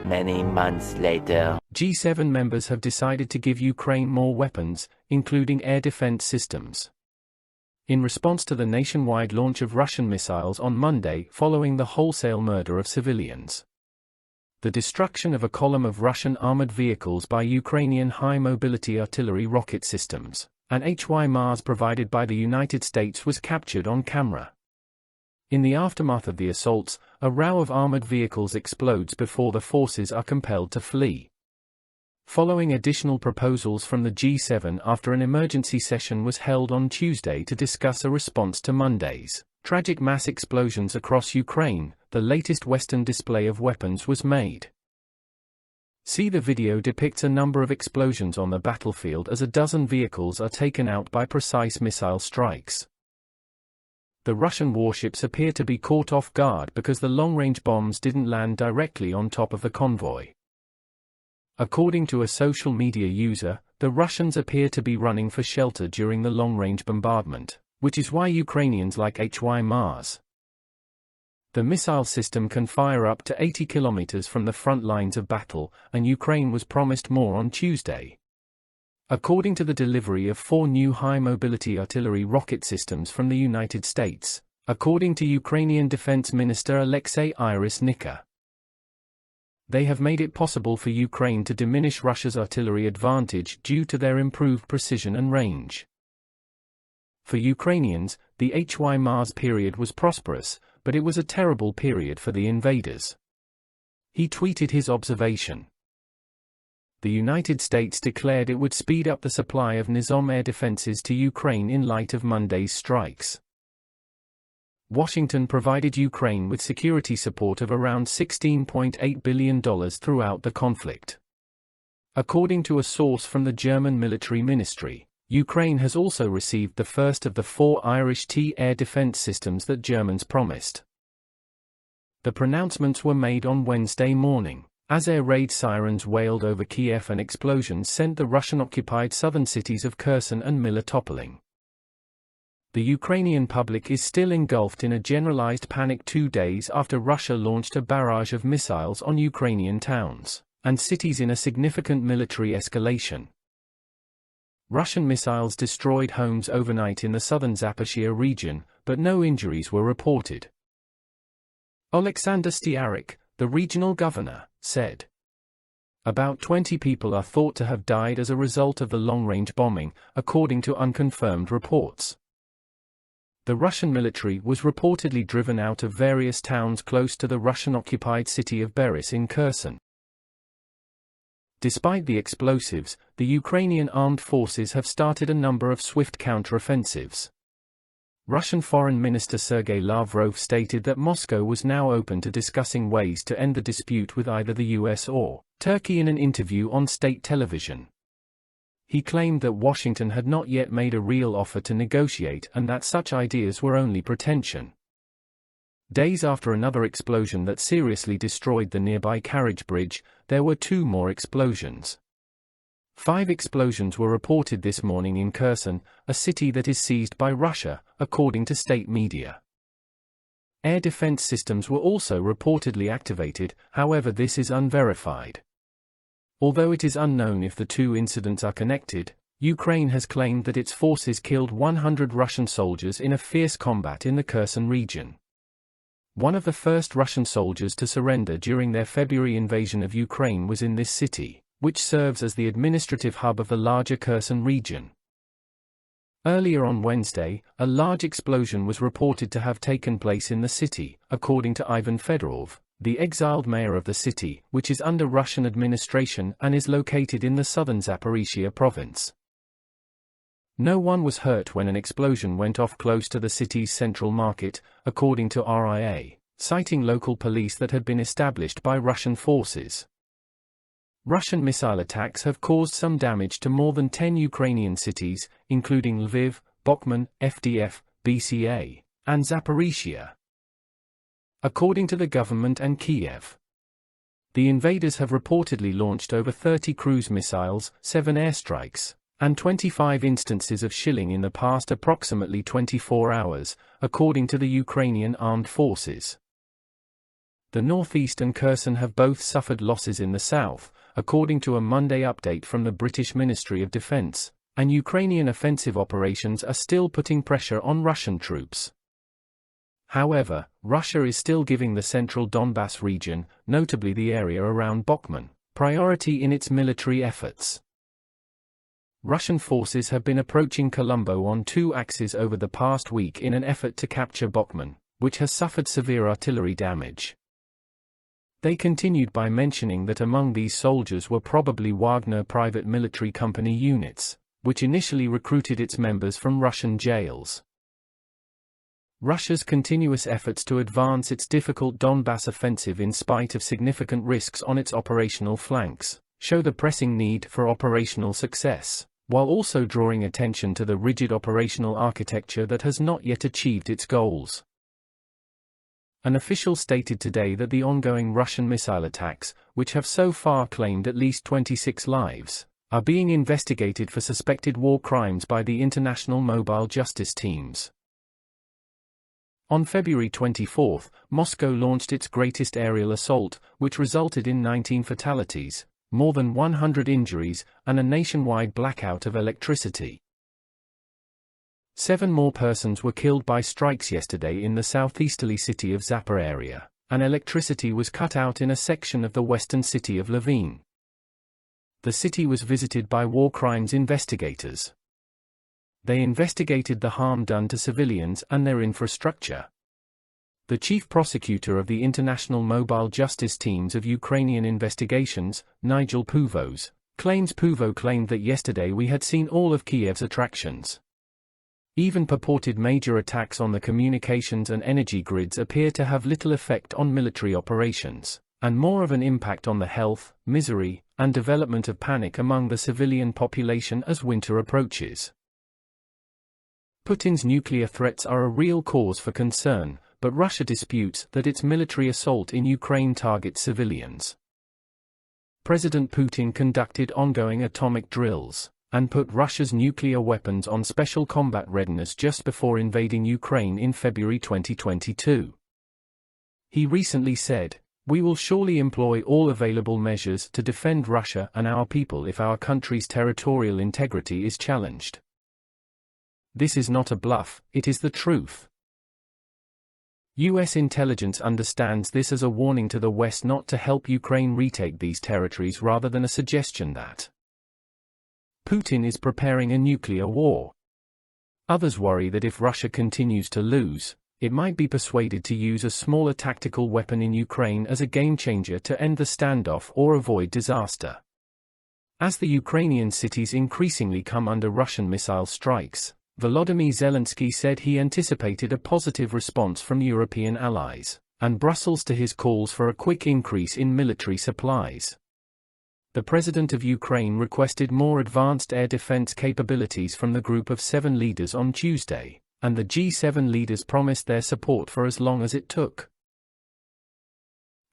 Many months later, G7 members have decided to give Ukraine more weapons, including air defense systems, in response to the nationwide launch of Russian missiles on Monday following the wholesale murder of civilians. The destruction of a column of Russian armored vehicles by Ukrainian high-mobility artillery rocket systems, and HIMARS provided by the United States was captured on camera. In the aftermath of the assaults, a row of armored vehicles explodes before the forces are compelled to flee. Following additional proposals from the G7 after an emergency session was held on Tuesday to discuss a response to Monday's tragic mass explosions across Ukraine, the latest Western display of weapons was made. See the video depicts a number of explosions on the battlefield as a dozen vehicles are taken out by precise missile strikes. The Russian warships appear to be caught off guard because the long-range bombs didn't land directly on top of the convoy. According to a social media user, the Russians appear to be running for shelter during the long-range bombardment, which is why Ukrainians like HIMARS. The missile system can fire up to 80 kilometers from the front lines of battle, and Ukraine was promised more on Tuesday. According to the delivery of 4 new high-mobility artillery rocket systems from the United States, according to Ukrainian Defense Minister Alexei Irisnika. They have made it possible for Ukraine to diminish Russia's artillery advantage due to their improved precision and range. For Ukrainians, the HIMARS period was prosperous, but it was a terrible period for the invaders. He tweeted his observation. The United States declared it would speed up the supply of Nizam air defenses to Ukraine in light of Monday's strikes. Washington provided Ukraine with security support of around $16.8 billion throughout the conflict. According to a source from the German military ministry, Ukraine has also received the first of the 4 Irish T air defense systems that Germans promised. The pronouncements were made on Wednesday morning, as air raid sirens wailed over Kiev and explosions sent the Russian-occupied southern cities of Kherson and Mila toppling. The Ukrainian public is still engulfed in a generalized panic 2 days after Russia launched a barrage of missiles on Ukrainian towns and cities in a significant military escalation. Russian missiles destroyed homes overnight in the southern Zaporizhzhia region, but no injuries were reported. Alexander Stiarik, the regional governor, said. About 20 people are thought to have died as a result of the long-range bombing, according to unconfirmed reports. The Russian military was reportedly driven out of various towns close to the Russian-occupied city of Beris in Kherson. Despite the explosives, the Ukrainian armed forces have started a number of swift counteroffensives. Russian Foreign Minister Sergei Lavrov stated that Moscow was now open to discussing ways to end the dispute with either the US or Turkey in an interview on state television. He claimed that Washington had not yet made a real offer to negotiate and that such ideas were only pretension. Days after another explosion that seriously destroyed the nearby carriage bridge, there were 2 more explosions. 5 explosions were reported this morning in Kherson, a city that is seized by Russia, according to state media. Air defense systems were also reportedly activated, however this is unverified. Although it is unknown if the 2 incidents are connected, Ukraine has claimed that its forces killed 100 Russian soldiers in a fierce combat in the Kherson region. One of the first Russian soldiers to surrender during their February invasion of Ukraine was in this city, which serves as the administrative hub of the larger Kherson region. Earlier on Wednesday, a large explosion was reported to have taken place in the city, according to Ivan Fedorov, the exiled mayor of the city, which is under Russian administration and is located in the southern Zaporizhzhia province. No one was hurt when an explosion went off close to the city's central market, according to RIA, citing local police that had been established by Russian forces. Russian missile attacks have caused some damage to more than 10 Ukrainian cities, including Lviv, Bakhmut, FDF, BCA, and Zaporizhzhia. According to the government and Kiev, the invaders have reportedly launched over 30 cruise missiles, 7 airstrikes, and 25 instances of shelling in the past approximately 24 hours, according to the Ukrainian armed forces. The Northeast and Kherson have both suffered losses in the south, according to a Monday update from the British Ministry of Defense, and Ukrainian offensive operations are still putting pressure on Russian troops. However, Russia is still giving the central Donbas region, notably the area around Bakhmut, priority in its military efforts. Russian forces have been approaching Colombo on two axes over the past week in an effort to capture Bakhmut, which has suffered severe artillery damage. They continued by mentioning that among these soldiers were probably Wagner private military company units, which initially recruited its members from Russian jails. Russia's continuous efforts to advance its difficult Donbas offensive in spite of significant risks on its operational flanks, show the pressing need for operational success, while also drawing attention to the rigid operational architecture that has not yet achieved its goals. An official stated today that the ongoing Russian missile attacks, which have so far claimed at least 26 lives, are being investigated for suspected war crimes by the international mobile justice teams. On February 24, Moscow launched its greatest aerial assault, which resulted in 19 fatalities, more than 100 injuries, and a nationwide blackout of electricity. 7 more persons were killed by strikes yesterday in the southeasterly city of Zaporizhia, and electricity was cut out in a section of the western city of Levin. The city was visited by war crimes investigators. They investigated the harm done to civilians and their infrastructure. The chief prosecutor of the International Mobile Justice Teams of Ukrainian Investigations, Nigel Puvos, claimed that yesterday we had seen all of Kiev's attractions. Even purported major attacks on the communications and energy grids appear to have little effect on military operations, and more of an impact on the health, misery, and development of panic among the civilian population as winter approaches. Putin's nuclear threats are a real cause for concern, but Russia disputes that its military assault in Ukraine targets civilians. President Putin conducted ongoing atomic drills and put Russia's nuclear weapons on special combat readiness just before invading Ukraine in February 2022. He recently said, "We will surely employ all available measures to defend Russia and our people if our country's territorial integrity is challenged." This is not a bluff, it is the truth. US intelligence understands this as a warning to the West not to help Ukraine retake these territories rather than a suggestion that Putin is preparing a nuclear war. Others worry that if Russia continues to lose, it might be persuaded to use a smaller tactical weapon in Ukraine as a game-changer to end the standoff or avoid disaster. As the Ukrainian cities increasingly come under Russian missile strikes, Volodymyr Zelensky said he anticipated a positive response from European allies and Brussels to his calls for a quick increase in military supplies. The President of Ukraine requested more advanced air defense capabilities from the Group of 7 leaders on Tuesday, and the G7 leaders promised their support for as long as it took.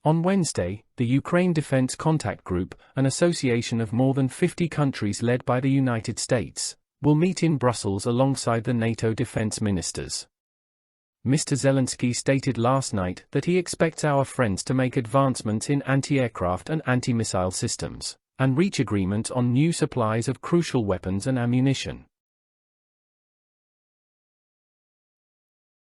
On Wednesday, the Ukraine Defense Contact Group, an association of more than 50 countries led by the United States, will meet in Brussels alongside the NATO defense ministers. Mr. Zelensky stated last night that he expects our friends to make advancements in anti-aircraft and anti-missile systems, and reach agreement on new supplies of crucial weapons and ammunition.